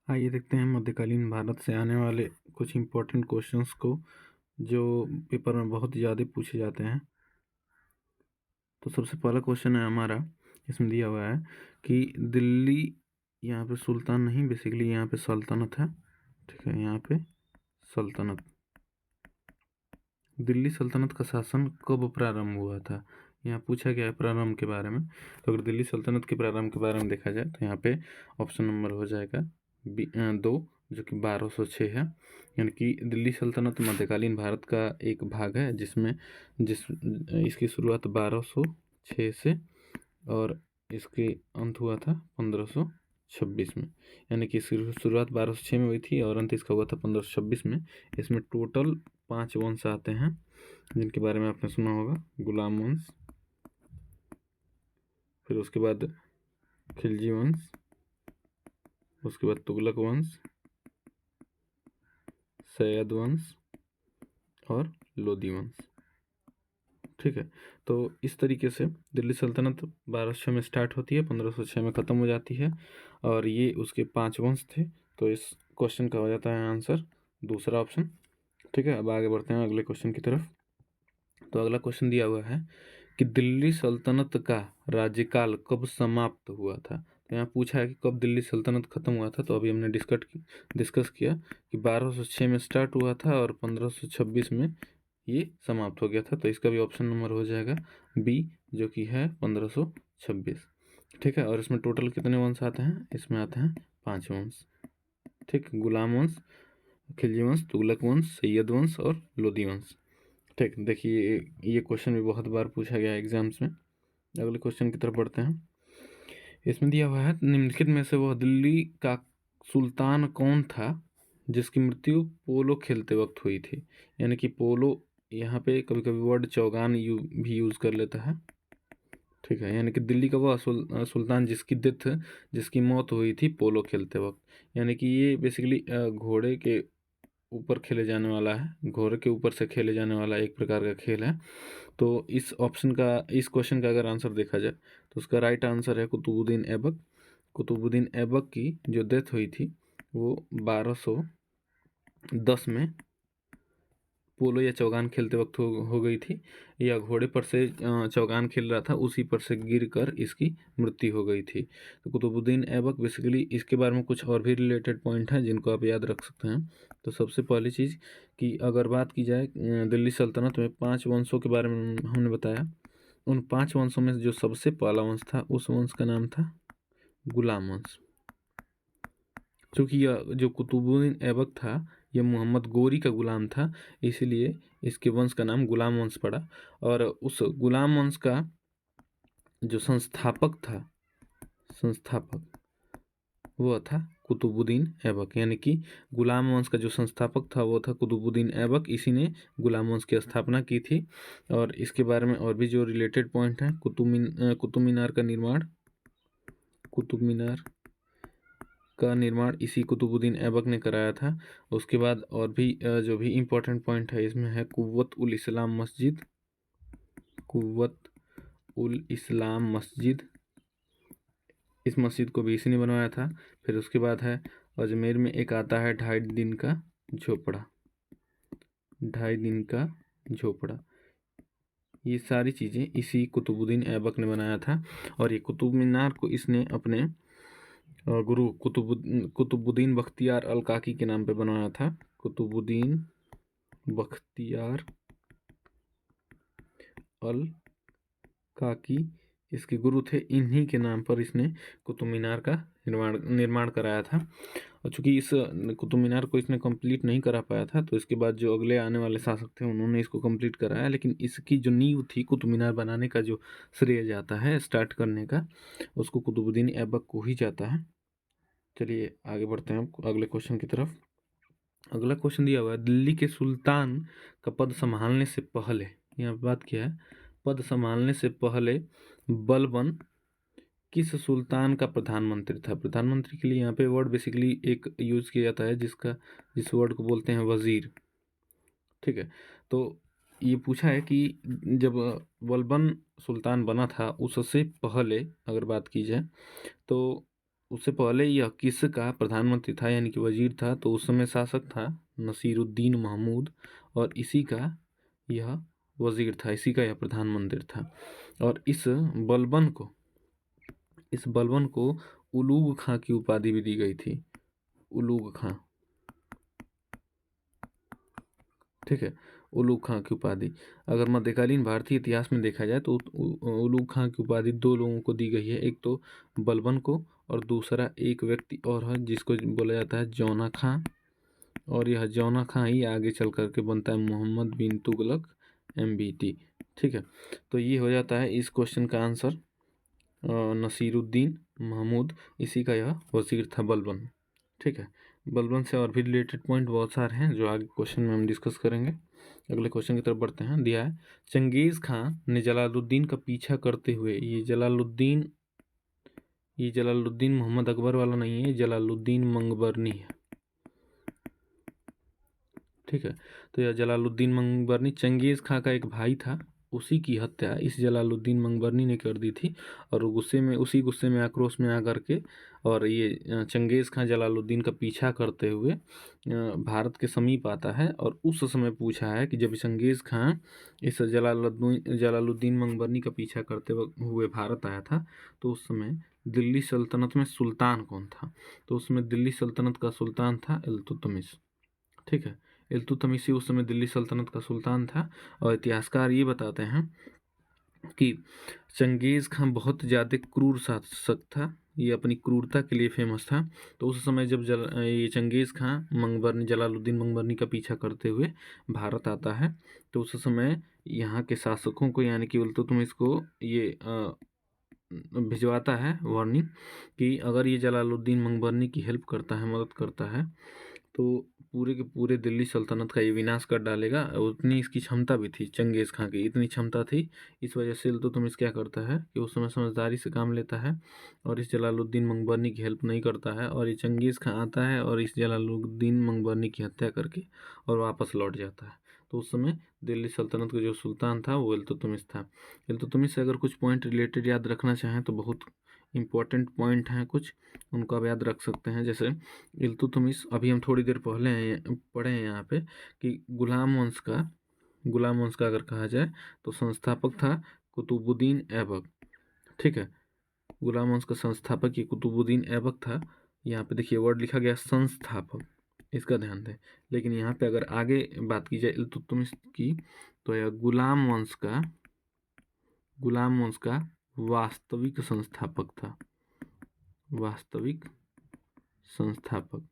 आइए देखते हैं मध्यकालीन भारत से आने वाले कुछ इम्पोर्टेंट क्वेश्चंस को जो पेपर में बहुत ज़्यादा पूछे जाते हैं। तो सबसे पहला क्वेश्चन है हमारा, इसमें दिया हुआ है कि दिल्ली, यहाँ पे सुल्तान नहीं, बेसिकली यहाँ पे सल्तनत है। ठीक है, यहाँ पे सल्तनत, दिल्ली सल्तनत का शासन कब प्रारंभ हुआ था, यहाँ पूछा गया है प्रारंभ के बारे में। तो अगर दिल्ली सल्तनत के प्रारंभ के बारे में देखा जाए तो यहाँ पे ऑप्शन नंबर हो जाएगा 2, जो कि 1206 है। यानी कि दिल्ली सल्तनत मध्यकालीन भारत का एक भाग है इसकी शुरुआत 1206 से और इसके अंत हुआ था 1526 में। यानी कि शुरुआत 1206 में हुई थी और अंत इसका हुआ था 1526 में। इसमें टोटल 5 वंश आते हैं जिनके बारे में आपने सुना होगा। गुलाम वंश, फिर उसके बाद खिलजी वंश, उसके बाद तुगलक वंश, सैयद वंश और लोदी वंश। ठीक है, तो इस तरीके से दिल्ली सल्तनत 1206 में स्टार्ट होती है, 1506 में ख़त्म हो जाती है और ये उसके 5 वंश थे। तो इस क्वेश्चन का हो जाता है आंसर दूसरा ऑप्शन। ठीक है, अब आगे बढ़ते हैं अगले क्वेश्चन की तरफ। तो अगला क्वेश्चन दिया हुआ है कि दिल्ली सल्तनत का राज्यकाल कब समाप्त हुआ था। तो यहाँ पूछा है कि कब दिल्ली सल्तनत खत्म हुआ था। तो अभी हमने डिस्कस किया कि 1206 में स्टार्ट हुआ था और 1526 में ये समाप्त हो गया था। तो इसका भी ऑप्शन नंबर हो जाएगा बी, जो कि है 1526। ठीक है, और इसमें टोटल कितने वंश आते हैं, इसमें आते हैं 5 वंश। ठीक, गुलाम वंश, खिलजी वंश, तुगलक वंश, सैयद वंश और लोदी वंश। ठीक, देखिए ये क्वेश्चन भी बहुत बार पूछा गया है एग्जाम्स में। अगले क्वेश्चन की तरफ बढ़ते हैं। इसमें दिया हुआ है निम्नलिखित में से वह दिल्ली का सुल्तान कौन था जिसकी मृत्यु पोलो खेलते वक्त हुई थी। यानी कि पोलो, यहाँ पे कभी कभी वर्ड चौगान भी यूज़ कर लेता है। ठीक है, यानी कि दिल्ली का वह सुल्तान जिसकी मौत हुई थी पोलो खेलते वक्त। यानी कि ये बेसिकली घोड़े के ऊपर खेले जाने वाला है, घोड़े के ऊपर से खेले जाने वाला एक प्रकार का खेल है। तो इस क्वेश्चन का अगर आंसर देखा जाए तो उसका राइट आंसर है कुतुबुद्दीन ऐबक। कुतुबुद्दीन ऐबक की जो डेथ हुई थी वो 1210 में पोलो या चौगान खेलते वक्त हो गई थी। या घोड़े पर से चौगान खेल रहा था, उसी पर से गिरकर इसकी मृत्यु हो गई थी। तो कुतुबुद्दीन ऐबक बेसिकली, इसके बारे में कुछ और भी रिलेटेड पॉइंट हैं जिनको आप याद रख सकते हैं। तो सबसे पहली चीज़ कि अगर बात की जाए दिल्ली सल्तनत में 5 वंशों के बारे में हमने बताया। उन 5 वंशों में जो सबसे पहला वंश था उस वंश का नाम था गुलाम वंश। चूँकि यह जो कुतुबुद्दीन ऐबक था यह मोहम्मद गोरी का गुलाम था, इसीलिए इसके वंश का नाम गुलाम वंश पड़ा। और उस गुलाम वंश का जो संस्थापक वो था कुतुबुद्दीन ऐबक। यानी कि गुलाम वंश का जो संस्थापक था वो था कुतुबुद्दीन ऐबक, इसी ने गुलाम वंश की स्थापना की थी। और इसके बारे में और भी जो रिलेटेड पॉइंट हैं, कुतुब मीनार का निर्माण इसी कुतुबुद्दीन ऐबक ने कराया था। उसके बाद और भी जो भी इम्पोर्टेंट पॉइंट है इसमें है कुव्वत उल इस्लाम मस्जिद। इस मस्जिद को भी इसी ने बनवाया था। फिर उसके बाद है अजमेर में एक आता है 2.5 दिन का झोपड़ा। ये सारी चीज़ें इसी कुतुबुद्दीन ऐबक ने बनाया था। और ये कुतुब मीनार को इसने अपने गुरु कुतुबुद्दीन बख्तियार अल काकी के नाम पे बनवाया था। कुतुबुद्दीन बख्तियार अल काकी इसके गुरु थे, इन्हीं के नाम पर इसने कुतुब मीनार का निर्माण कराया था। और चूँकि इस कुतुब मीनार को इसने कंप्लीट नहीं करा पाया था तो इसके बाद जो अगले आने वाले शासक थे उन्होंने इसको कंप्लीट कराया। लेकिन इसकी जो नींव थी, कुतुब मीनार बनाने का जो श्रेय जाता है स्टार्ट करने का, उसको कुतुबुद्दीन ऐबक को ही जाता है। चलिए आगे बढ़ते हैं अगले क्वेश्चन की तरफ। अगला क्वेश्चन दिया हुआ है दिल्ली के सुल्तान का पद संभालने से पहले, यहाँ बात किया है पद संभालने से पहले बलबन किस सुल्तान का प्रधानमंत्री था। प्रधानमंत्री के लिए यहाँ पे वर्ड बेसिकली एक यूज किया जाता है जिस वर्ड को बोलते हैं वजीर। ठीक है, तो ये पूछा है कि जब बलबन सुल्तान बना था उससे पहले अगर बात की जाए तो उससे पहले यह किसका प्रधानमंत्री था यानी कि वजीर था, तो उस समय शासक था नसीरुद्दीन महमूद, और इसी का यह वजीर था, इसी का यह प्रधानमंत्री था। और इस बलबन को उलूग खां की उपाधि भी दी गई थी, उलूग खां। ठीक है, उलूग खां की उपाधि। अगर मध्यकालीन भारतीय इतिहास में देखा जाए तो उलूग खां की उपाधि दो लोगों को दी गई है, एक तो बलबन को और दूसरा एक व्यक्ति और है जिसको बोला जाता है जौना खां। और यह जौना खां ही आगे चल करके बनता है मोहम्मद बिन तुगलक MBT। ठीक है, तो ये हो जाता है इस क्वेश्चन का आंसर। नसीरुद्दीन महमूद, इसी का यह वजीर था बलबन। ठीक है, बलबन से और भी रिलेटेड पॉइंट बहुत सारे हैं जो आगे क्वेश्चन में हम डिस्कस करेंगे। अगले क्वेश्चन की तरफ बढ़ते हैं। दिया है, चंगेज़ खां ने जलालुद्दीन का पीछा करते हुए, ये जलालुद्दीन मोहम्मद अकबर वाला नहीं है, जलालुद्दीन मंगबरनी है। ठीक है, तो यह जलालुद्दीन मंगबरनी चंगेज़ खां का एक भाई था, उसी की हत्या इस जलालुद्दीन मंगबरनी ने कर दी थी। और उसी गुस्से में आक्रोश में आकर के और ये चंगेज़ खां जलालुद्दीन का पीछा करते हुए भारत के समीप आता है। और उस समय पूछा है कि जब चंगेज़ खां इस जलालुद्दीन मंगबरनी का पीछा करते हुए भारत आया था, तो उस समय दिल्ली सल्तनत में सुल्तान कौन था? तो उसमें दिल्ली सल्तनत का सुल्तान था इल्तुतमिश। ठीक है, इल्तुतमिश उस समय दिल्ली सल्तनत का सुल्तान था। और इतिहासकार ये बताते हैं कि चंगेज़ खां बहुत ज़्यादा क्रूर शासक था, ये अपनी क्रूरता के लिए फेमस था। तो उस समय जब ये चंगेज़ खां जलालुद्दीन मंगबरनी का पीछा करते हुए भारत आता है, तो उस समय यहाँ के शासकों को यानी कि इल्तुतमिश को ये भिजवाता है वार्निंग कि अगर ये जलालुद्दीन मंगबरनी की हेल्प करता है, मदद करता है, तो पूरे के पूरे दिल्ली सल्तनत का ये विनाश कर डालेगा। उतनी इसकी क्षमता भी थी, चंगेज़ खां की इतनी क्षमता थी। इस वजह से इल्तुतमिश क्या करता है कि उस समय समझदारी से काम लेता है और इस जलालुद्दीन मंगबरनी की हेल्प नहीं करता है। और ये चंगेज़ खां आता है और इस जलालुद्दीन मंगबरनी की हत्या करके और वापस लौट जाता है। तो उस समय दिल्ली सल्तनत का जो सुल्तान था वो इल्तुतमिश था। इल्तुतमिश से अगर कुछ पॉइंट रिलेटेड याद रखना चाहें तो बहुत इंपॉर्टेंट पॉइंट हैं कुछ, उनको आप याद रख सकते हैं। जैसे इल्तुतमिश, अभी हम थोड़ी देर पहले पढ़े हैं यहाँ पे कि गुलाम वंश का अगर कहा जाए तो संस्थापक था कुतुबुद्दीन ऐबक। ठीक है, गुलाम वंश का संस्थापक ये कुतुबुद्दीन ऐबक था। यहाँ पे देखिए वर्ड लिखा गया संस्थापक, इसका ध्यान दें। लेकिन यहाँ पे अगर आगे बात की जाए इल्तुतमिश की, तो यह गुलाम वंश का वास्तविक संस्थापक था, वास्तविक संस्थापक।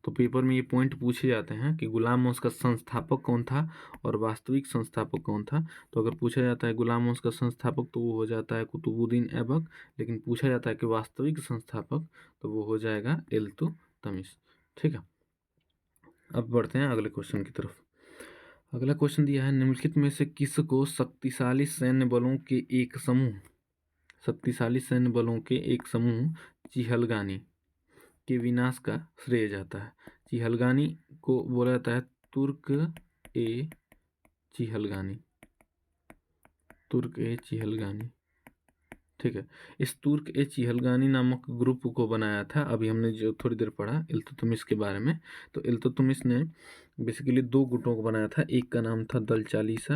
तो पेपर में ये पॉइंट पूछे जाते हैं कि गुलाम वंश का संस्थापक कौन था और वास्तविक संस्थापक कौन था। तो अगर पूछा जाता है गुलाम वंश का संस्थापक तो वो हो जाता है कुतुबुद्दीन ऐबक, लेकिन पूछा जाता है कि वास्तविक संस्थापक तो वो हो जाएगा इल्तुतमिश। ठीक है, अब बढ़ते हैं अगले क्वेश्चन की तरफ। अगला क्वेश्चन दिया है, निम्नलिखित में से किसको शक्तिशाली सैन्य बलों के एक समूह चिहलगानी के विनाश का श्रेय जाता है? चिहलगानी को बोला जाता है तुर्क ए चिहलगानी। ठीक है, इस तुर्क ए चिहलगानी नामक ग्रुप को बनाया था, अभी हमने जो थोड़ी देर पढ़ा इल्तुतमिश के बारे में। तो इल्तुतमिश ने बेसिकली दो गुटों को बनाया था, एक का नाम था दल चालीसा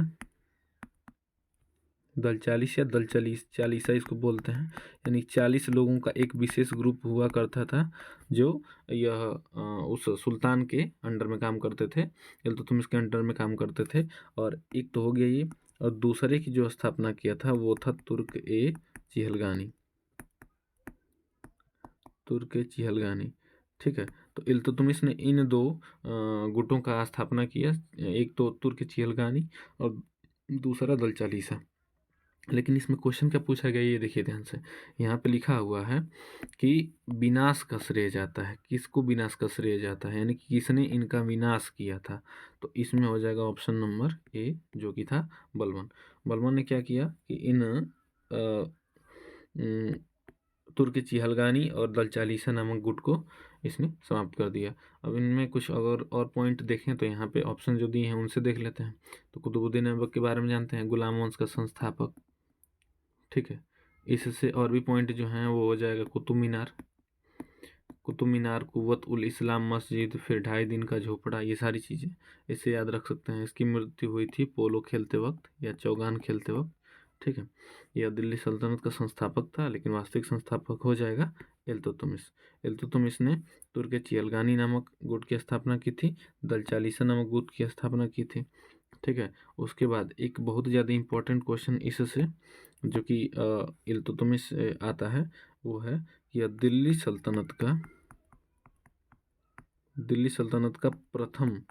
या दल चालीसा इसको बोलते हैं। यानी 40 लोगों का एक विशेष ग्रुप हुआ करता था जो उस सुल्तान के अंडर में काम करते थे, इल्तुतमिश के अंडर में काम करते थे। और एक तो हो गया ये, और दूसरे की जो स्थापना किया था वो था तुर्क ए चिहलगानी। ठीक है, तो इल्तुतमिश ने इन दो गुटों का स्थापना किया, एक तो तुर्क चिहलगानी और दूसरा दल चालीसा। लेकिन इसमें क्वेश्चन क्या पूछा गया ये देखिए ध्यान से, यहाँ पे लिखा हुआ है कि विनाश का श्रेय जाता है, किसको विनाश का श्रेय जाता है, यानी कि किसने इनका विनाश किया था। तो इसमें हो जाएगा ऑप्शन नंबर ए जो कि था बलबन ने क्या किया कि इन तुर्क चिहलगानी और दल चालीसा नामक गुट को इसने समाप्त कर दिया। अब इनमें कुछ अगर और पॉइंट देखें तो यहाँ पे ऑप्शन जो दिए हैं उनसे देख लेते हैं। तो कुतुबुद्दीन ऐबक के बारे में जानते हैं, गुलाम वंश का संस्थापक। ठीक है, इससे और भी पॉइंट जो हैं वो हो जाएगा कुतुब मीनार, कुतुब मीनार, कुव्वत उल इस्लाम मस्जिद, फिर 2.5 दिन का झोपड़ा, ये सारी चीज़ें इसे याद रख सकते हैं। इसकी मृत्यु हुई थी पोलो खेलते वक्त या चौगान खेलते वक्त। ठीक है, यह दिल्ली सल्तनत का संस्थापक था, लेकिन वास्तविक संस्थापक हो जाएगा इल्तुतमिश। इल्तुतमिश ने तुर्क चियलगानी नामक गुट की स्थापना की थी, दलचालिसा नामक गुट की स्थापना की थी। ठीक है, उसके बाद एक बहुत ज़्यादा इम्पोर्टेंट क्वेश्चन इससे जो कि इल्तुतमिश से आता है वो है कि यह दिल्ली सल्तनत का प्रथम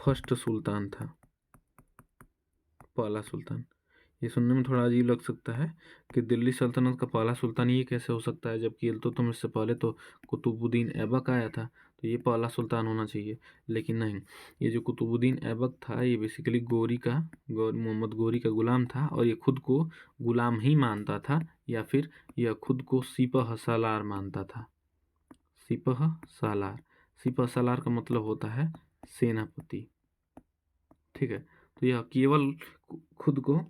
फर्स्ट सुल्तान था, पहला सुल्तान। ये सुनने में थोड़ा अजीब लग सकता है कि दिल्ली सल्तनत का पहला सुल्तान ये कैसे हो सकता है, जबकि इल्तुतमिश से पहले तो कुतुबुद्दीन ऐबक आया था, तो ये पहला सुल्तान होना चाहिए। लेकिन नहीं, ये जो कुतुबुद्दीन ऐबक था ये बेसिकली मोहम्मद गोरी का गुलाम था, और ये खुद को गुलाम ही मानता था, या फिर यह खुद को सिपह सालार मानता था। सिपह सालार, सिपह सालार का मतलब होता है सेनापति। ठीक है, तो यह केवल खुद को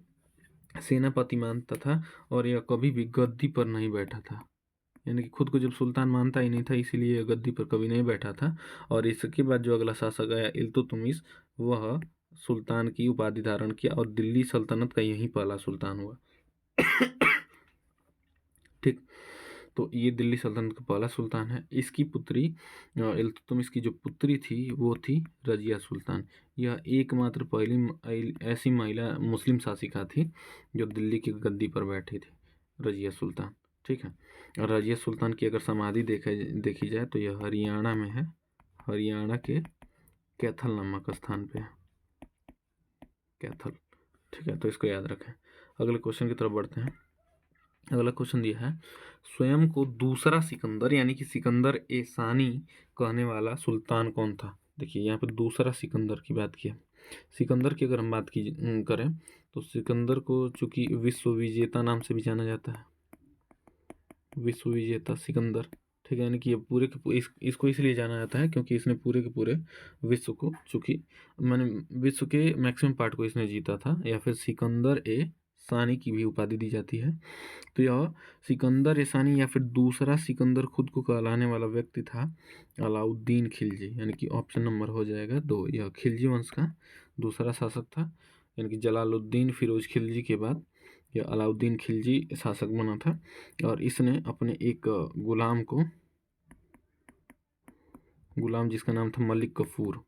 सेनापति मानता था, और यह कभी भी गद्दी पर नहीं बैठा था। यानी कि खुद को जब सुल्तान मानता ही नहीं था, इसीलिए यह गद्दी पर कभी नहीं बैठा था। और इसके बाद जो अगला शासक आया इल्तुतमिश, वह सुल्तान की उपाधि धारण किया, और दिल्ली सल्तनत का यही पहला सुल्तान हुआ। ठीक, तो ये दिल्ली सल्तनत का पहला सुल्तान है। इसकी पुत्री इल्तुतमिश की जो पुत्री थी वो थी रजिया सुल्तान। यह एकमात्र पहली ऐसी महिला मुस्लिम शासिका थी जो दिल्ली की गद्दी पर बैठी थी, रजिया सुल्तान। ठीक है, और रजिया सुल्तान की अगर समाधि देखी जाए तो यह हरियाणा में है, हरियाणा के कैथल नामक स्थान पे है, कैथल। ठीक है, तो इसको याद रखें। अगले क्वेश्चन की तरफ बढ़ते हैं। अगला क्वेश्चन दिया है, स्वयं को दूसरा सिकंदर यानी कि सिकंदर ए सानी कहने वाला सुल्तान कौन था। देखिए यहाँ पे दूसरा सिकंदर की बात की है। सिकंदर की अगर हम बात करें तो सिकंदर को चूंकि विश्व विजेता नाम से भी जाना जाता है, विश्व विजेता सिकंदर। ठीक है, यानी कि ये पूरे के इसको इसलिए जाना जाता है क्योंकि इसने पूरे के पूरे विश्व को, चूंकि मैंने विश्व के मैक्सिमम पार्ट को इसने जीता था, या फिर सिकंदर ए सानी की भी उपाधि दी जाती है। तो यह सिकंदर ए सानी या फिर दूसरा सिकंदर खुद को कहलाने वाला व्यक्ति था अलाउद्दीन खिलजी, यानी कि ऑप्शन नंबर हो जाएगा 2। यह खिलजी वंश का दूसरा शासक था, यानी कि जलालुद्दीन फिरोज खिलजी के बाद यह अलाउद्दीन खिलजी शासक बना था। और इसने अपने एक गुलाम जिसका नाम था मलिक कफूर,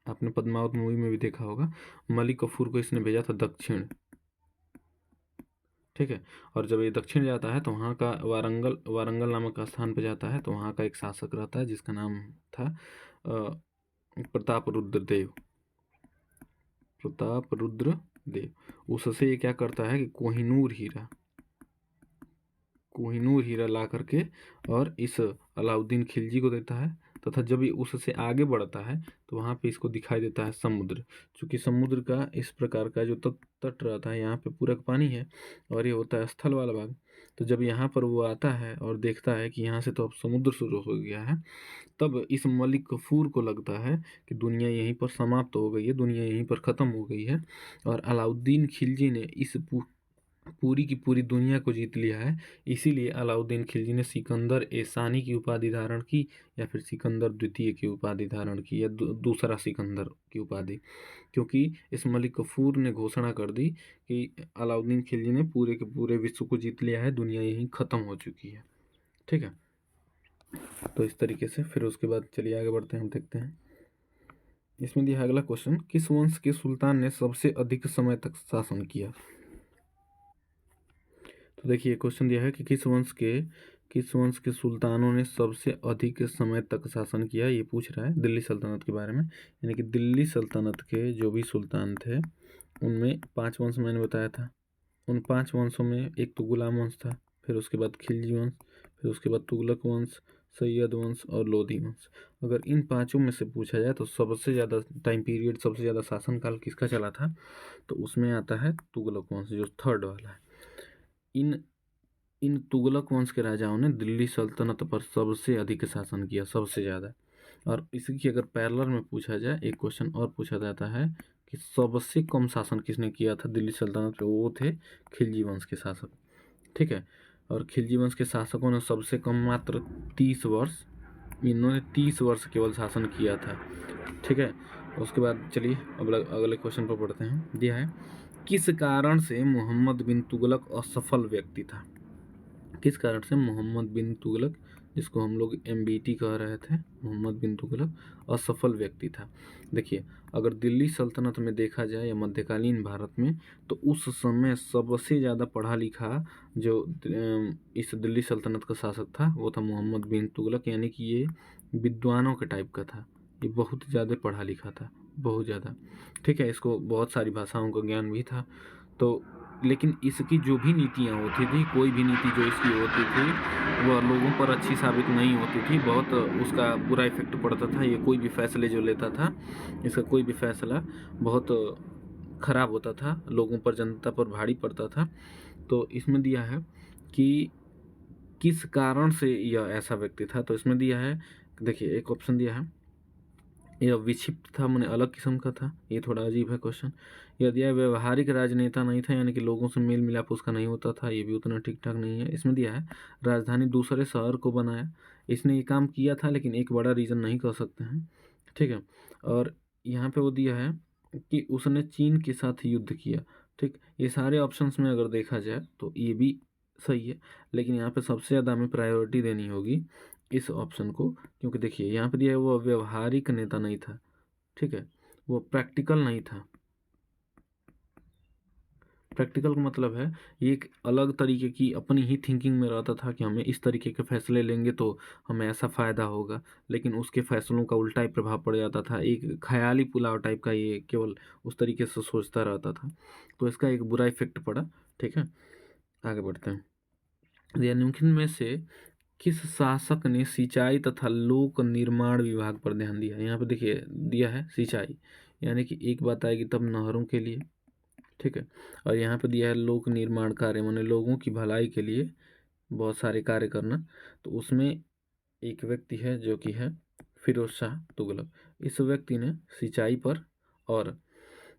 आपने पद्मावत मूवी में भी देखा होगा, मलिक कफूर को इसने भेजा था दक्षिण। ठीक है, और जब ये दक्षिण जाता है तो वहाँ का वारंगल नामक स्थान पर जाता है, तो वहाँ का एक शासक रहता है जिसका नाम था प्रताप रुद्र देव। उससे ये क्या करता है कि कोहिनूर हीरा ला करके और इस अलाउद्दीन खिलजी को देता है, तथा जब ये उससे आगे बढ़ता है तो वहाँ पे इसको दिखाई देता है समुद्र। चूँकि समुद्र का इस प्रकार का जो तट रहता है, यहाँ पे पूरा पानी है और ये होता है स्थल वाला भाग। तो जब यहाँ पर वो आता है और देखता है कि यहाँ से तो अब समुद्र शुरू हो गया है, तब इस मलिक कफूर को लगता है कि दुनिया यहीं पर समाप्त हो गई है, दुनिया यहीं पर ख़त्म हो गई है, और अलाउद्दीन खिलजी ने इस पूरी की पूरी दुनिया को जीत लिया है। इसीलिए अलाउद्दीन खिलजी ने सिकंदर ए सानी की उपाधि धारण की, या फिर सिकंदर द्वितीय की उपाधि धारण की, या दूसरा सिकंदर की उपाधि, क्योंकि इस मलिक कफूर ने घोषणा कर दी कि अलाउद्दीन खिलजी ने पूरे के पूरे विश्व को जीत लिया है, दुनिया यहीं ख़त्म हो चुकी है। ठीक है, तो इस तरीके से फिर उसके बाद चलिए आगे बढ़ते हैं, हम देखते हैं। इसमें दिया अगला क्वेश्चन, किस वंश के सुल्तान ने सबसे अधिक समय तक शासन किया। तो देखिए क्वेश्चन दिया है कि किस वंश के सुल्तानों ने सबसे अधिक समय तक शासन किया, ये पूछ रहा है दिल्ली सल्तनत के बारे में। यानी कि दिल्ली सल्तनत के जो भी सुल्तान थे उनमें 5 वंश मैंने बताया था। उन 5 वंशों में एक तो गुलाम वंश था, फिर उसके बाद खिलजी वंश, फिर उसके बाद तुगलक वंश, सैयद वंश और लोधी वंश। अगर इन पाँचों में से पूछा जाए तो सबसे ज़्यादा टाइम पीरियड, सबसे ज़्यादा शासनकाल किसका चला था, तो उसमें आता है तुगलक वंश, जो थर्ड वाला है। इन तुगलक वंश के राजाओं ने दिल्ली सल्तनत पर सबसे अधिक शासन किया, सबसे ज़्यादा। और इसी की अगर पैरेलल में पूछा जाए, एक क्वेश्चन और पूछा जाता है कि सबसे कम शासन किसने किया था दिल्ली सल्तनत पे, वो थे खिलजी वंश के शासक। ठीक है, और खिलजी वंश के शासकों ने सबसे कम मात्र 30 वर्ष, इन्होंने 30 वर्ष केवल शासन किया था। ठीक है, उसके बाद चलिए अगले क्वेश्चन पर पढ़ते हैं। दिया है, किस कारण से मोहम्मद बिन तुगलक असफल व्यक्ति था? किस कारण से मोहम्मद बिन तुगलक, जिसको हम लोग MBT कह रहे थे, मोहम्मद बिन तुगलक असफल व्यक्ति था? देखिए, अगर दिल्ली सल्तनत में देखा जाए या मध्यकालीन भारत में, तो उस समय सबसे ज़्यादा पढ़ा लिखा जो इस दिल्ली सल्तनत का शासक था वो था मोहम्मद बिन तुगलक, यानी कि ये विद्वानों के टाइप का था, ये बहुत ज़्यादा पढ़ा लिखा था, बहुत ज़्यादा। ठीक है, इसको बहुत सारी भाषाओं का ज्ञान भी था। तो लेकिन इसकी जो भी नीतियाँ होती थी, कोई भी नीति जो इसकी होती थी वह लोगों पर अच्छी साबित नहीं होती थी, बहुत उसका बुरा इफेक्ट पड़ता था। ये कोई भी फैसले जो लेता था, इसका कोई भी फैसला बहुत खराब होता था, लोगों पर, जनता पर भारी पड़ता था। तो इसमें दिया है कि किस कारण से यह ऐसा व्यक्ति था, तो इसमें दिया है, देखिए एक ऑप्शन दिया है, यह विक्षिप्त था, मैंने अलग किस्म का था, ये थोड़ा अजीब है क्वेश्चन। यह दिया है व्यवहारिक राजनेता नहीं था, यानी कि लोगों से मेल मिलाप उसका नहीं होता था, ये भी उतना ठीक ठाक नहीं है। इसमें दिया है राजधानी दूसरे शहर को बनाया, इसने ये काम किया था, लेकिन एक बड़ा रीज़न नहीं कह सकते हैं। ठीक है, और यहाँ पे वो दिया है कि उसने चीन के साथ युद्ध किया। ठीक, ये सारे ऑप्शंस में अगर देखा जाए तो ये भी सही है, लेकिन यहाँ पे सबसे ज़्यादा हमें प्रायोरिटी देनी होगी इस ऑप्शन को, क्योंकि देखिए यहाँ पे दिया है वो व्यवहारिक नेता नहीं था। ठीक है, वो प्रैक्टिकल नहीं था। प्रैक्टिकल का मतलब है ये एक अलग तरीके की अपनी ही थिंकिंग में रहता था कि हमें इस तरीके के फैसले लेंगे तो हमें ऐसा फ़ायदा होगा, लेकिन उसके फैसलों का उल्टा ही प्रभाव पड़ जाता था। एक ख्याली पुलाव टाइप का ये केवल उस तरीके से सोचता रहता था, तो इसका एक बुरा इफेक्ट पड़ा। ठीक है, आगे बढ़ते हैं। यह निम्नलिखित में से किस शासक ने सिंचाई तथा लोक निर्माण विभाग पर ध्यान दिया? यहाँ पे देखिए दिया है सिंचाई, यानी कि एक बात आएगी तब नहरों के लिए। ठीक है, और यहाँ पे दिया है लोक निर्माण कार्य, माने लोगों की भलाई के लिए बहुत सारे कार्य करना। तो उसमें एक व्यक्ति है जो कि है फिरोज शाह तुगलक। इस व्यक्ति ने सिंचाई पर और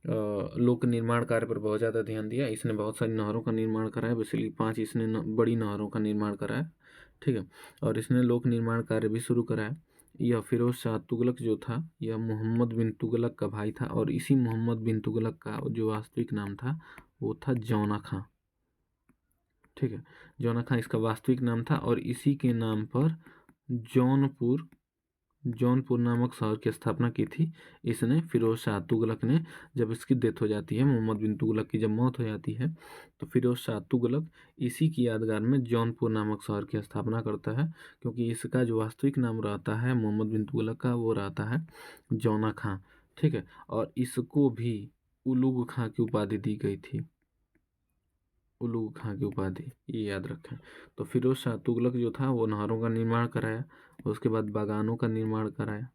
लोक निर्माण कार्य पर बहुत ज़्यादा ध्यान दिया। इसने बहुत सारी नहरों का निर्माण कराया, बेसिकली 5 इसने बड़ी नहरों का निर्माण कराया। ठीक है, और इसने लोक निर्माण कार्य भी शुरू कराया। यह फिरोज शाह तुगलक जो था, यह मोहम्मद बिन तुगलक का भाई था, और इसी मोहम्मद बिन तुगलक का जो वास्तविक नाम था वो था जौना खां। ठीक है, जौना खां इसका वास्तविक नाम था, और इसी के नाम पर जौनपुर नामक शहर की स्थापना की थी इसने, फिरोज शाह तुगलक ने। जब इसकी डेथ हो जाती है, मोहम्मद बिन तुगलक की जब मौत हो जाती है, तो फिरोज शाह तुगलक इसी की यादगार में जौनपुर नामक शहर की स्थापना करता है, क्योंकि इसका जो वास्तविक नाम रहता है मोहम्मद बिन तुगलक का, वो रहता है जौना खां। ठीक है, और इसको भी उलुग खां की उपाधि दी गई थी, उलुग खां की उपाधि, ये याद रखें। तो फिरोज शाह तुगलक जो था वो नहरों का निर्माण कराया, उसके बाद बागानों का निर्माण कराया।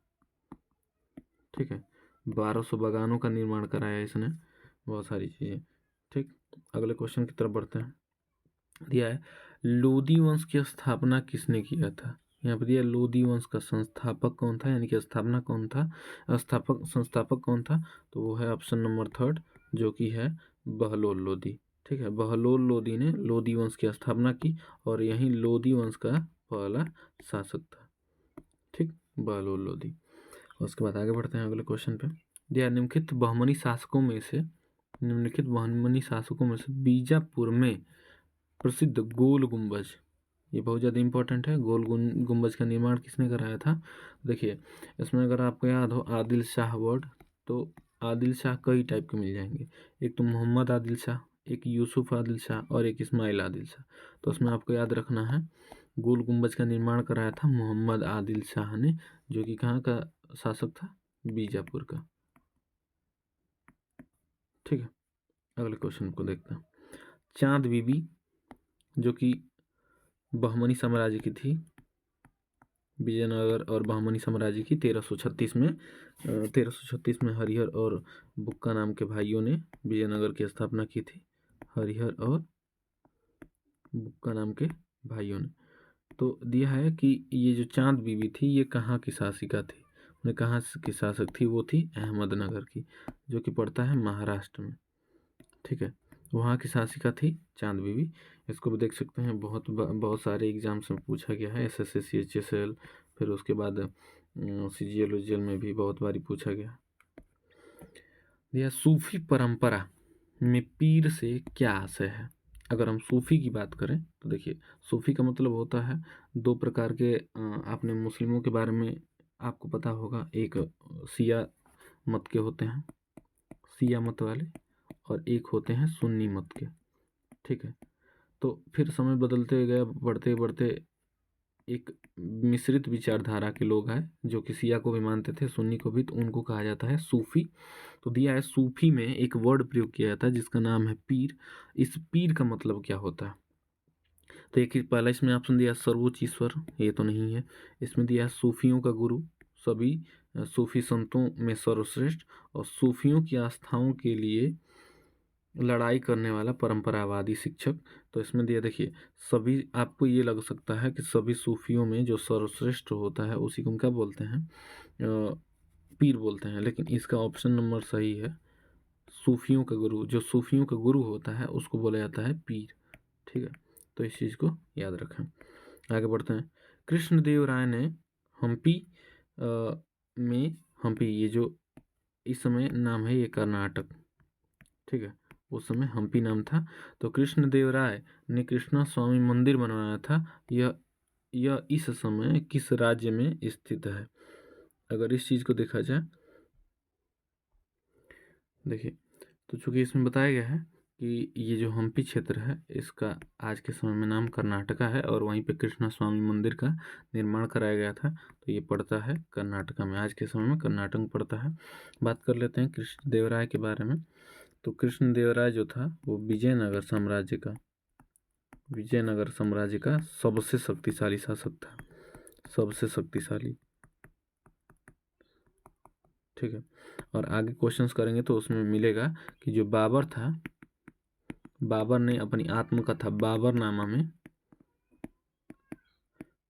ठीक है, 1200 बागानों का निर्माण कराया इसने, बहुत सारी चीज़ें। ठीक, अगले क्वेश्चन की तरफ बढ़ते हैं। दिया है लोदी वंश की स्थापना किसने किया था? यहाँ पर दिया लोदी वंश का संस्थापक कौन था, यानी कि स्थापना कौन था, संस्थापक कौन था? तो वो है ऑप्शन नंबर 3 जो कि है बहलोल लोदी। ठीक है, बहलोल लोदी ने लोदी वंश की स्थापना की, और यही लोदी वंश का पहला शासक था। ठीक, बहलोल लोदी। उसके बाद आगे बढ़ते हैं अगले क्वेश्चन पे। दिया निम्नलिखित बहमनी शासकों में से बीजापुर में प्रसिद्ध गोल गुंबज, ये बहुत ज़्यादा इंपॉर्टेंट है, गोल गुंबज का निर्माण किसने कराया था? देखिए, इसमें अगर आपको याद हो आदिल शाह वर्ड, तो आदिल शाह कई टाइप के मिल जाएंगे, एक तो मोहम्मद आदिल शाह, एक यूसुफ आदिल शाह, और एक इस्माइल आदिल शाह। तो उसमें आपको याद रखना है गोल गुंबज का निर्माण कराया था मोहम्मद आदिल शाह ने, जो कि कहाँ का शासक था? बीजापुर का। ठीक है, अगले क्वेश्चन को देखते हैं। चांद बीबी जो कि बहमनी साम्राज्य की थी, विजयनगर और बहमनी साम्राज्य की, 1336 में हरिहर और बुक्का नाम के भाइयों ने विजयनगर की स्थापना की थी, हरिहर और बुक्का नाम के भाइयों ने। तो दिया है कि ये जो चांद बीबी थी ये कहाँ की शासिका थी, उन्हें कहाँ की शासक थी? वो थी अहमदनगर की, जो कि पड़ता है महाराष्ट्र में। ठीक है, वहाँ की शासिका थी चांद बीबी। इसको भी देख सकते हैं, बहुत सारे एग्जाम्स में पूछा गया है, SSC CHSL, फिर उसके बाद CGL UGL में भी बहुत बारी पूछा गया। यह सूफी परंपरा में पीर से क्या आशय है। अगर हम सूफी की बात करें तो देखिए, सूफी का मतलब होता है दो प्रकार के, आपने मुस्लिमों के बारे में आपको पता होगा, एक शिया मत के होते हैं, शिया मत वाले, और एक होते हैं सुन्नी मत के। ठीक है, तो फिर समय बदलते गए, बढ़ते बढ़ते एक मिश्रित विचारधारा के लोग हैं जो कि शिया को भी मानते थे, सुन्नी को भी, तो उनको कहा जाता है सूफी। तो दिया है सूफी में एक वर्ड प्रयोग किया जाता है जिसका नाम है पीर। इस पीर का मतलब क्या होता है, तो एक पहला इसमें ऑप्शन दिया सर्वोच्च ईश्वर, ये तो नहीं है। इसमें दिया है सूफियों का गुरु, सभी सूफी संतों में सर्वश्रेष्ठ, और सूफियों की आस्थाओं के लिए लड़ाई करने वाला परंपरावादी शिक्षक। तो इसमें दिया, देखिए सभी, आपको ये लग सकता है कि सभी सूफियों में जो सर्वश्रेष्ठ होता है उसी को हम क्या बोलते हैं, पीर बोलते हैं, लेकिन इसका ऑप्शन नंबर सही है, सूफियों का गुरु। जो सूफियों का गुरु होता है उसको बोला जाता है पीर। ठीक है, तो इस चीज़ को याद रखें। आगे बढ़ते हैं। कृष्णदेव राय ने हम्पी में, हम्पी ये जो इस समय नाम है ये कर्नाटक, ठीक है, उस समय हम्पी नाम था। तो कृष्णदेव राय ने कृष्णा स्वामी मंदिर बनवाया था। यह इस समय किस राज्य में स्थित है। अगर इस चीज़ को देखा जाए, देखिए, तो चूंकि इसमें बताया गया है कि ये जो हम्पी क्षेत्र है इसका आज के समय में नाम कर्नाटका है, और वहीं पे कृष्णा स्वामी मंदिर का निर्माण कराया गया था, तो ये पड़ता है कर्नाटका में, आज के समय में कर्नाटक में पड़ता है। बात कर लेते हैं कृष्णदेव राय के बारे में। तो कृष्णदेव राय जो था वो विजयनगर साम्राज्य का सबसे शक्तिशाली शासक था, सबसे शक्तिशाली। ठीक है, और आगे क्वेश्चंस करेंगे तो उसमें मिलेगा कि जो बाबर था, बाबर ने अपनी आत्मकथा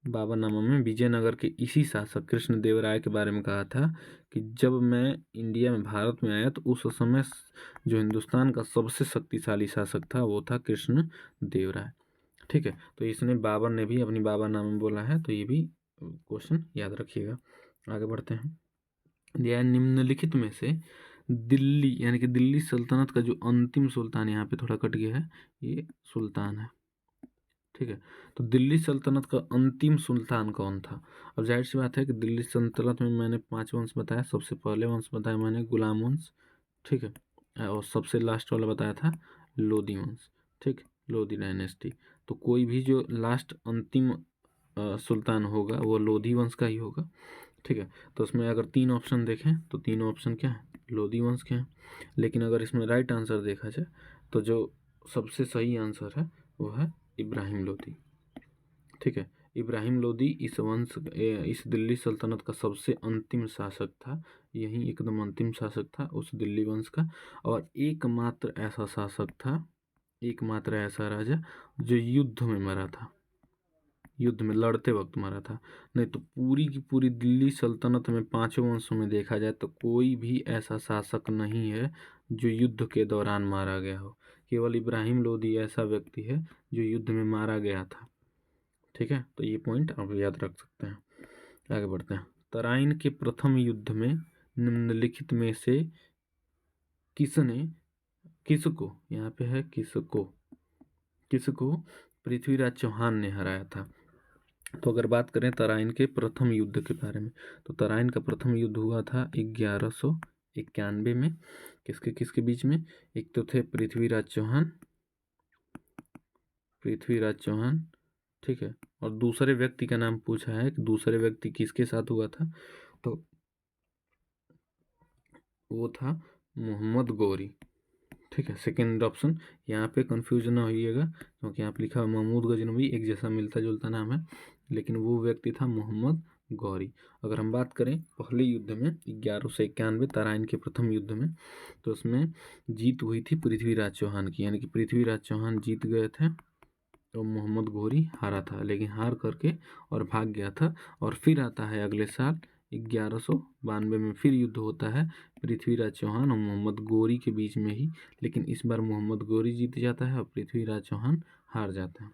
बाबरनामा में विजयनगर के इसी शासक कृष्णदेव राय के बारे में कहा था कि जब मैं इंडिया में, भारत में आया, तो उस समय जो हिंदुस्तान का सबसे शक्तिशाली शासक था वो था कृष्णदेव राय। ठीक है, तो इसने, बाबर ने भी अपनी बाबरनामा में बोला है, तो ये भी क्वेश्चन याद रखिएगा। आगे बढ़ते हैं। यह निम्नलिखित में से दिल्ली, यानी कि दिल्ली सल्तनत का जो अंतिम सुल्तान, यहाँ पे थोड़ा कट गया है, ये सुल्तान है। ठीक है, तो दिल्ली सल्तनत का अंतिम सुल्तान कौन था। अब जाहिर सी बात है कि दिल्ली सल्तनत में मैंने 5 वंश बताया, सबसे पहले वंश बताया मैंने गुलाम वंश, ठीक है, और सबसे लास्ट वाला बताया था लोधी वंश। ठीक, लोधी डायनेस्टी। तो कोई भी जो लास्ट अंतिम सुल्तान होगा वो लोधी वंश का ही होगा। ठीक है, तो उसमें अगर 3 ऑप्शन देखें तो 3 ऑप्शन क्या है, लोधी वंश के हैं। लेकिन अगर इसमें राइट आंसर देखा जाए तो जो सबसे सही आंसर है वो है इब्राहिम लोधी। ठीक है, इब्राहिम लोधी इस दिल्ली सल्तनत का सबसे अंतिम शासक था, यही एकदम अंतिम शासक था उस दिल्ली वंश का, और एकमात्र ऐसा शासक था, एकमात्र ऐसा राजा जो युद्ध में मरा था, युद्ध में लड़ते वक्त मरा था। नहीं तो पूरी की पूरी दिल्ली सल्तनत में 5 वंशों में देखा जाए तो कोई भी ऐसा शासक नहीं है जो युद्ध के दौरान मारा गया हो। केवल इब्राहिम लोधी ऐसा व्यक्ति है जो युद्ध में मारा गया था। ठीक है, तो ये पॉइंट आप याद रख सकते हैं। आगे बढ़ते हैं। तराइन के प्रथम युद्ध में निम्नलिखित में से किसको, यहाँ पे है किसको पृथ्वीराज चौहान ने हराया था। तो अगर बात करें तराइन के प्रथम युद्ध के बारे में, तो तराइन का प्रथम युद्ध हुआ था 1191 में। किसके किसके बीच में, एक तो थे पृथ्वीराज चौहान, ठीक है, और दूसरे व्यक्ति का नाम पूछा है कि दूसरे व्यक्ति किसके साथ हुआ था, तो वो था मोहम्मद गौरी। ठीक है, सेकेंड ऑप्शन, यहाँ पे कंफ्यूजन ना होइएगा क्योंकि यहाँ पे लिखा है महमूद गजनवी, एक जैसा मिलता जुलता नाम है, लेकिन वो व्यक्ति था मोहम्मद गौरी। अगर हम बात करें पहले युद्ध में 1191 तराइन के प्रथम युद्ध में, तो उसमें जीत हुई थी पृथ्वीराज चौहान की, यानी कि पृथ्वीराज चौहान जीत गए थे, तो मोहम्मद गौरी हारा था, लेकिन हार करके और भाग गया था। और फिर आता है अगले साल 1192 में फिर युद्ध होता है पृथ्वीराज चौहान और मोहम्मद गौरी के बीच में ही, लेकिन इस बार मोहम्मद गौरी जीत जाता है और पृथ्वीराज चौहान हार जाता है।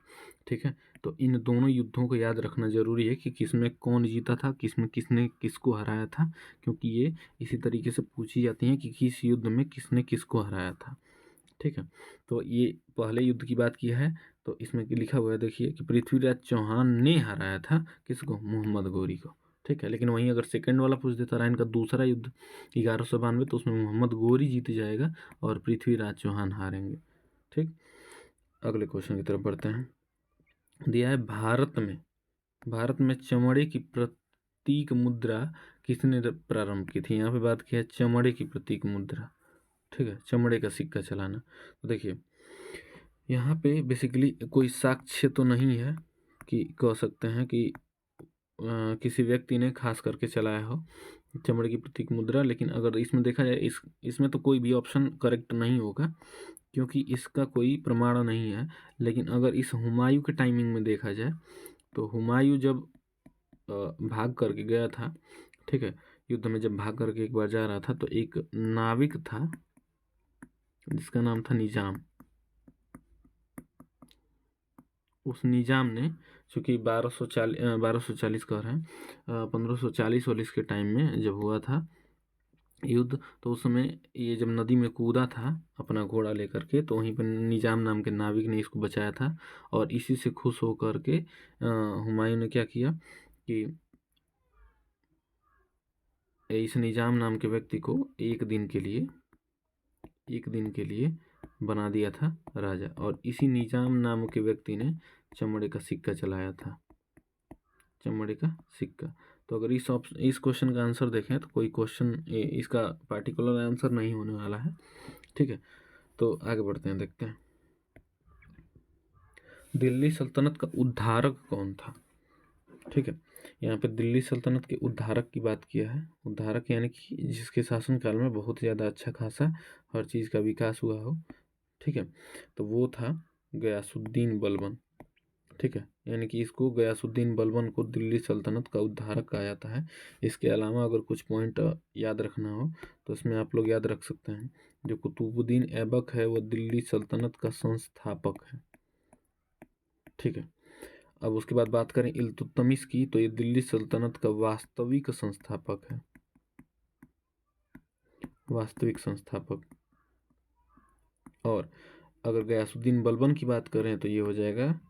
ठीक है, तो इन दोनों युद्धों को याद रखना जरूरी है कि किसमें कौन जीता था, किसमें किसने किसको हराया था, क्योंकि ये इसी तरीके से पूछी जाती हैं कि किस युद्ध में किसने किसको हराया था। ठीक है, तो ये पहले युद्ध की बात की है, तो इसमें लिखा हुआ है देखिए कि पृथ्वीराज चौहान ने हराया था किसको, मोहम्मद गोरी को। ठीक है, लेकिन वहीं अगर सेकंड वाला पूछ देता रायन का दूसरा युद्ध 1192, तो उसमें मोहम्मद गोरी जीत जाएगा और पृथ्वीराज चौहान हारेंगे। ठीक, अगले क्वेश्चन की तरफ बढ़ते हैं। दिया है भारत में चमड़े की प्रतीक मुद्रा किसने प्रारंभ की थी। यहाँ पे बात की है चमड़े की प्रतीक मुद्रा। ठीक है, चमड़े का सिक्का चलाना। तो देखिए यहाँ पे बेसिकली कोई साक्ष्य तो नहीं है कि कह सकते हैं कि किसी व्यक्ति ने खास करके चलाया हो चमड़े की प्रतीक मुद्रा, लेकिन अगर इसमें देखा जाए इसमें तो कोई भी ऑप्शन करेक्ट नहीं होगा क्योंकि इसका कोई प्रमाण नहीं है। लेकिन अगर इस हुमायूं के टाइमिंग में देखा जाए तो हुमायूं जब भाग करके गया था, ठीक है, युद्ध में जब भाग करके एक बार जा रहा था, तो एक नाविक था जिसका नाम था निजाम। उस निजाम ने, चूँकि 1240 कह रहे हैं, 1540 के टाइम में जब हुआ था युद्ध, तो उस समय ये जब नदी में कूदा था अपना घोड़ा लेकर के, तो वहीं पर निजाम नाम के नाविक ने इसको बचाया था। और इसी से खुश होकर के हुमायूं ने क्या किया कि इस निजाम नाम के व्यक्ति को एक दिन के लिए बना दिया था राजा, और इसी निजाम नाम के व्यक्ति ने चमड़े का सिक्का चलाया था, चमड़े का सिक्का। तो अगर इस क्वेश्चन का आंसर देखें तो कोई क्वेश्चन इसका पार्टिकुलर आंसर नहीं होने वाला है। ठीक है, तो आगे बढ़ते हैं, देखते हैं दिल्ली सल्तनत का उद्धारक कौन था। ठीक है, यहाँ पे दिल्ली सल्तनत के उद्धारक की बात किया है। उद्धारक यानी कि जिसके शासनकाल में बहुत ज़्यादा अच्छा खासा हर चीज़ का विकास हुआ हो। ठीक है, तो वो था गयासुद्दीन बलबन। ठीक है, यानी कि इसको गयासुद्दीन बलबन को दिल्ली सल्तनत का उद्धारक कहा जाता है। इसके अलावा अगर कुछ पॉइंट याद रखना हो तो इसमें आप लोग याद रख सकते हैं, जो कुतुबुद्दीन ऐबक है वो दिल्ली सल्तनत का संस्थापक है। ठीक है, अब उसके बाद बात करें इल्तुतमिश की, तो ये दिल्ली सल्तनत का वास्तविक संस्थापक है, वास्तविक संस्थापक। और अगर गयासुद्दीन बलबन की बात करें तो ये हो जाएगा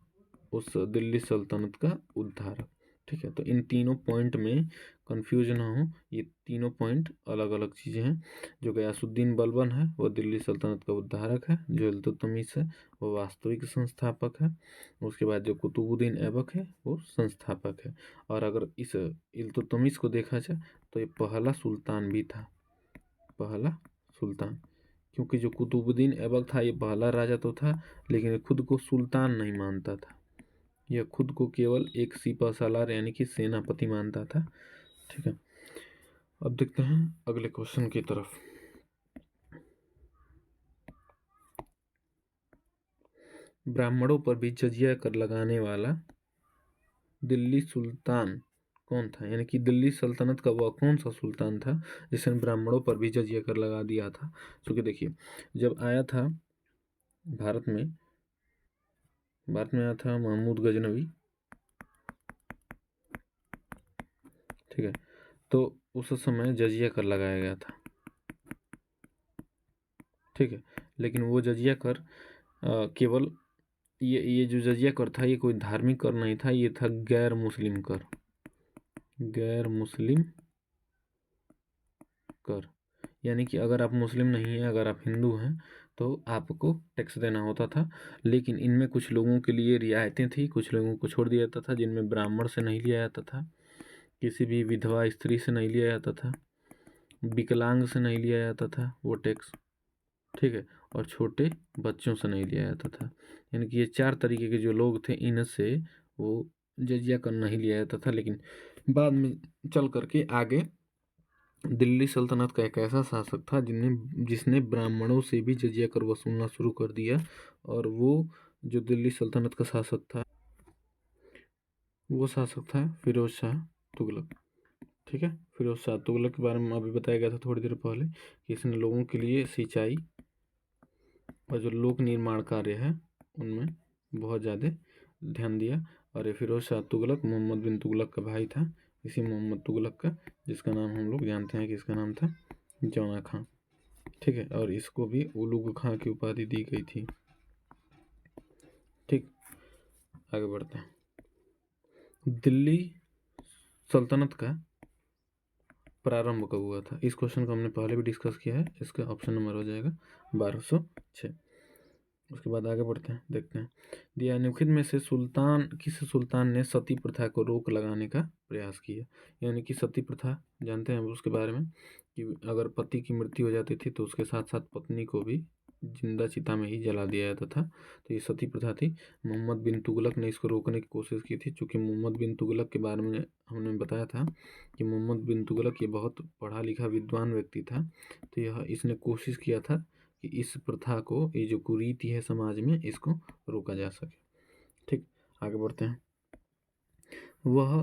उस दिल्ली सल्तनत का उद्धारक। ठीक है, तो इन तीनों पॉइंट में कंफ्यूज ना हो, ये तीनों पॉइंट अलग अलग चीज़ें हैं। जो गयासुद्दीन बलबन है वो दिल्ली सल्तनत का उद्धारक है, जो इल्तुतमिश है वो वास्तविक संस्थापक है, उसके बाद जो कुतुबुद्दीन ऐबक है वो संस्थापक है। और अगर इस इल्तुतमिश को देखा जाए तो ये पहला सुल्तान भी था, पहला सुल्तान, क्योंकि जो कुतुबुद्दीन ऐबक था ये पहला राजा तो था लेकिन खुद को सुल्तान नहीं मानता था, यह खुद को केवल एक सिपह सालार यानी कि सेनापति मानता था। ठीक है, अब देखते हैं अगले क्वेश्चन की तरफ। ब्राह्मणों पर भी जजिया कर लगाने वाला दिल्ली सुल्तान कौन था, यानी कि दिल्ली सल्तनत का वह कौन सा सुल्तान था जिसने ब्राह्मणों पर भी जजिया कर लगा दिया था। क्योंकि देखिए जब आया था भारत में आया था महमूद गजनवी। ठीक है, तो उस समय जजिया कर लगाया गया था। ठीक है, लेकिन वो जजिया कर केवल ये जो जजिया कर था ये कोई धार्मिक कर नहीं था, ये था गैर मुस्लिम कर, गैर मुस्लिम कर। यानी कि अगर आप मुस्लिम नहीं हैं, अगर आप हिंदू हैं तो आपको टैक्स देना होता था। लेकिन इनमें कुछ लोगों के लिए रियायतें थी, कुछ लोगों को छोड़ दिया जाता था, जिनमें ब्राह्मण से नहीं लिया जाता था, किसी भी विधवा स्त्री से नहीं लिया जाता था, विकलांग से नहीं लिया जाता था वो टैक्स। ठीक है, और छोटे बच्चों से नहीं लिया जाता था। यानी कि ये 4 तरीके के जो लोग थे इनसे वो जजिया कर नहीं लिया जाता था। लेकिन बाद में चल करके आगे दिल्ली सल्तनत का एक ऐसा शासक था जिसने ब्राह्मणों से भी जजिया कर वसूलना शुरू कर दिया, और वो जो दिल्ली सल्तनत का शासक था वो शासक था फिरोज शाह तुगलक। ठीक है, फिरोज शाह तुगलक के बारे में अभी बताया गया था थोड़ी देर पहले कि इसने लोगों के लिए सिंचाई और जो लोक निर्माण कार्य है उनमें बहुत ज़्यादा ध्यान दिया। और ये फिरोज शाह तुगलक मोहम्मद बिन तुगलक का भाई था, इसी मोहम्मद तुगलक का, जिसका नाम हम लोग जानते हैं कि इसका नाम था जौना खां। ठीक है, और इसको भी उलुग खां की उपाधि दी गई थी। ठीक, आगे बढ़ते हैं। दिल्ली सल्तनत का प्रारंभ कब हुआ था? इस क्वेश्चन को हमने पहले भी डिस्कस किया है, इसका ऑप्शन नंबर हो जाएगा 1206। उसके बाद आगे बढ़ते हैं, देखते हैं। दिया निम्नलिखित में से किस सुल्तान ने सती प्रथा को रोक लगाने का प्रयास किया? यानी कि सती प्रथा जानते हैं उसके बारे में, कि अगर पति की मृत्यु हो जाती थी तो उसके साथ साथ पत्नी को भी जिंदा चिता में ही जला दिया जाता था। तो ये सती प्रथा थी। मोहम्मद बिन तुगलक ने इसको रोकने की कोशिश की थी, चूँकि मोहम्मद बिन तुगलक के बारे में हमने बताया था कि मोहम्मद बिन तुगलक ये बहुत पढ़ा लिखा विद्वान व्यक्ति था। तो यह इसने कोशिश किया था कि इस प्रथा को, ये जो कुरीति है समाज में, इसको रोका जा सके। ठीक, आगे बढ़ते हैं। वह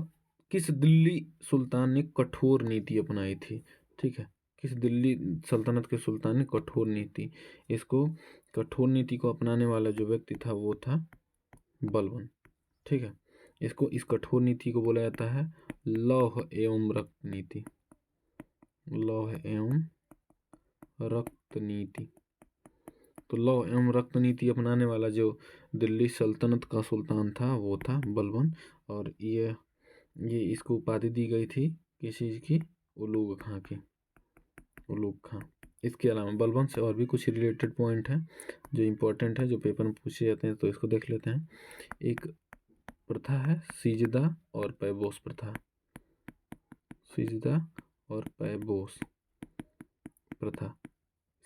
किस दिल्ली सुल्तान ने कठोर नीति अपनाई थी? ठीक है, किस दिल्ली सल्तनत के सुल्तान ने कठोर नीति, इसको कठोर नीति को अपनाने वाला जो व्यक्ति था वो था बलबन। ठीक है, इसको, इस कठोर नीति को बोला जाता है लौह एवं रक्त नीति। लौह एवं रक्त नीति। तो लौह एवं रक्त नीति अपनाने वाला जो दिल्ली सल्तनत का सुल्तान था वो था बलबन। और ये इसको उपाधि दी गई थी किस चीज़ की? उलूग खां की। उलूग खां। इसके अलावा बलबन से और भी कुछ रिलेटेड पॉइंट हैं जो इम्पोर्टेंट है, जो पेपर में पूछे जाते हैं, तो इसको देख लेते हैं। एक प्रथा है सिजदा और पैबोस प्रथा। सिजदा और पैबोस प्रथा।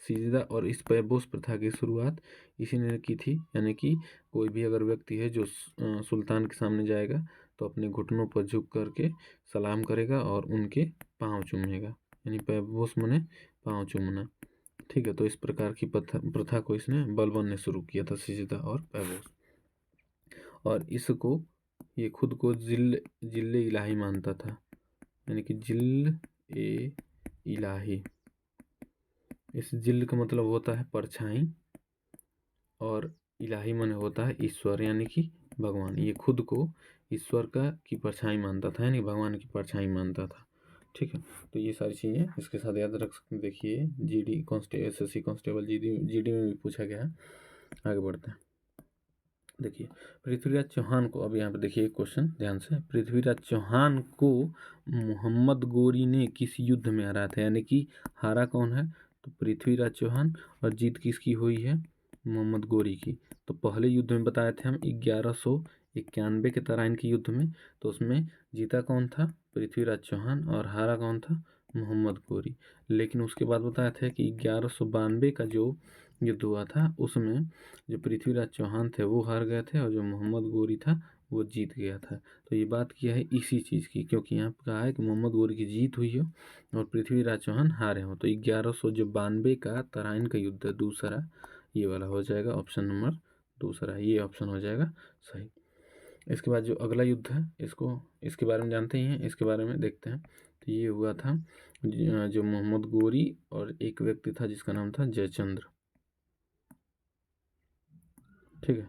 सिजदा और इस पैबोस प्रथा की शुरुआत इसी ने की थी। यानी कि कोई भी अगर व्यक्ति है जो सुल्तान के सामने जाएगा तो अपने घुटनों पर झुक करके सलाम करेगा और उनके पाँव चूमेगा, यानी पैबोस माने पाँव चूमना। ठीक है, तो इस प्रकार की प्रथा को इसने बलबन ने शुरू किया था, सिजदा और पैबोस। और इसको ये खुद को जिल्ले इलाही मानता था, यानी कि जिल ए इलाही। इस जिल का मतलब होता है परछाई, और इलाही मन होता है ईश्वर, यानी कि भगवान। ये खुद को ईश्वर की परछाई मानता था, यानी भगवान की परछाई मानता था। ठीक है, तो ये सारी चीज़ें इसके साथ याद रख सकते। देखिए जीडी SSC कांस्टेबल जीडी में भी पूछा गया है। आगे बढ़ते हैं। देखिए पृथ्वीराज चौहान को, अब यहाँ पे देखिए क्वेश्चन ध्यान से, पृथ्वीराज चौहान को मोहम्मद गोरी ने किस युद्ध में हराया था? यानी कि हारा कौन है? तो पृथ्वीराज चौहान, और जीत किसकी हुई है? मोहम्मद गोरी की। तो पहले युद्ध में बताए थे हम 1191 के तराइन के युद्ध में, तो उसमें जीता कौन था? पृथ्वीराज चौहान, और हारा कौन था? मोहम्मद गोरी। लेकिन उसके बाद बताया था कि 1192 का जो युद्ध हुआ था उसमें जो पृथ्वीराज चौहान थे वो हार गए थे, और जो मोहम्मद गोरी था वो जीत गया था। तो ये बात किया है इसी चीज़ की, क्योंकि यहाँ पर कहा है कि मोहम्मद गोरी की जीत हुई हो और पृथ्वीराज चौहान हारे हों। तो 1192 का तराइन का युद्ध दूसरा, ये वाला हो जाएगा ऑप्शन नंबर दूसरा, ये ऑप्शन हो जाएगा सही। इसके बाद जो अगला युद्ध है, इसके बारे में जानते ही हैं, इसके बारे में देखते हैं। तो ये हुआ था जो मोहम्मद गोरी और एक व्यक्ति था जिसका नाम था जयचंद्र। ठीक है,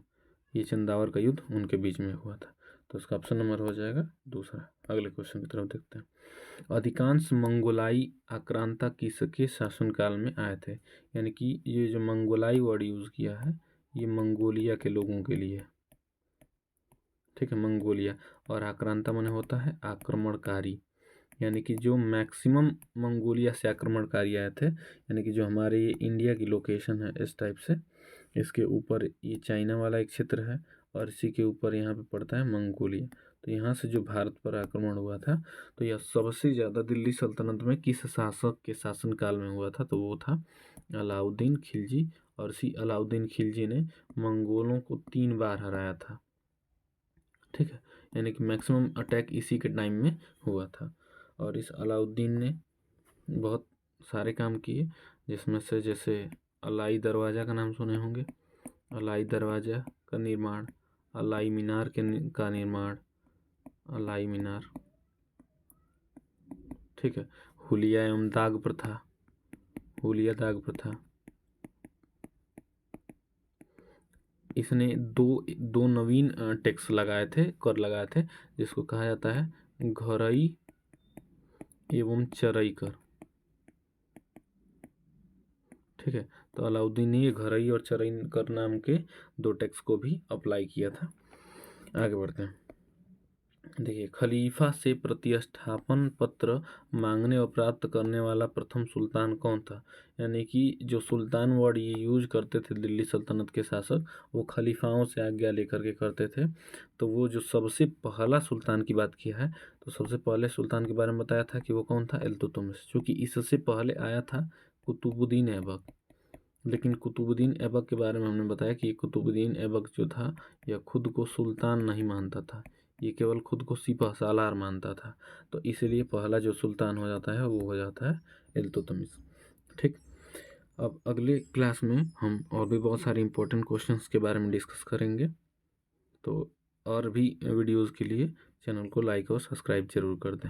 ये चंदावर का युद्ध उनके बीच में हुआ था। तो इसका ऑप्शन नंबर हो जाएगा दूसरा। अगले क्वेश्चन की तरफ देखते हैं। अधिकांश मंगोलाई आक्रांता किसके शासनकाल में आए थे? यानी कि ये जो मंगोलाई वर्ड यूज़ किया है ये मंगोलिया के लोगों के लिए। ठीक है, मंगोलिया, और आक्रांता माने होता है आक्रमणकारी, यानी कि जो मैक्सिमम मंगोलिया से आक्रमणकारी आए थे। यानी कि जो हमारे ये इंडिया की लोकेशन है इस टाइप से, इसके ऊपर ये चाइना वाला एक क्षेत्र है और इसी के ऊपर यहाँ पे पड़ता है मंगोलिया। तो यहाँ से जो भारत पर आक्रमण हुआ था, तो यह सबसे ज़्यादा दिल्ली सल्तनत में किस शासक के शासनकाल में हुआ था? तो वो था अलाउद्दीन खिलजी। और इसी अलाउद्दीन खिलजी ने मंगोलों को 3 बार हराया था। ठीक है, यानी कि मैक्सिमम अटैक इसी के टाइम में हुआ था। और इस अलाउद्दीन ने बहुत सारे काम किए, जिसमें से जैसे अलाई दरवाज़ा का नाम सुने होंगे, अलाई दरवाज़ा का निर्माण, अलाई मीनार का निर्माण, अलाई मीनार। ठीक है, हुलिया एवं दाग प्रथा, हुलिया दाग प्रथा, इसने दो नवीन टैक्स लगाए थे, कर लगाए थे, जिसको कहा जाता है घरई एवं चरई कर। ठीक है, तो अलाउद्दीन ने ये घरई और चरई कर नाम के दो टैक्स को भी अप्लाई किया था। आगे बढ़ते हैं। देखिए, खलीफा से प्रतिष्ठापन पत्र मांगने और प्राप्त करने वाला प्रथम सुल्तान कौन था? यानी कि जो सुल्तान वर्ड ये यूज करते थे दिल्ली सल्तनत के शासक, वो खलीफाओं से आज्ञा लेकर के करते थे। तो वो जो सबसे पहला सुल्तान की बात किया है, तो सबसे पहले सुल्तान के बारे में बताया था कि वो कौन था? इल्तुतमिश। क्योंकि इससे पहले आया था कुतुबुद्दीन ऐबक, लेकिन कुतुबुद्दीन ऐबक के बारे में हमने बताया कि कुतुबुद्दीन ऐबक जो था यह खुद को सुल्तान नहीं मानता था, ये केवल खुद को सिपह सालार मानता था। तो इसलिए पहला जो सुल्तान हो जाता है वो हो जाता है इल्तुतमिश। ठीक, अब अगले क्लास में हम और भी बहुत सारे इंपॉर्टेंट क्वेश्चंस के बारे में डिस्कस करेंगे। तो और भी वीडियोज़ के लिए चैनल को लाइक और सब्सक्राइब जरूर कर दें।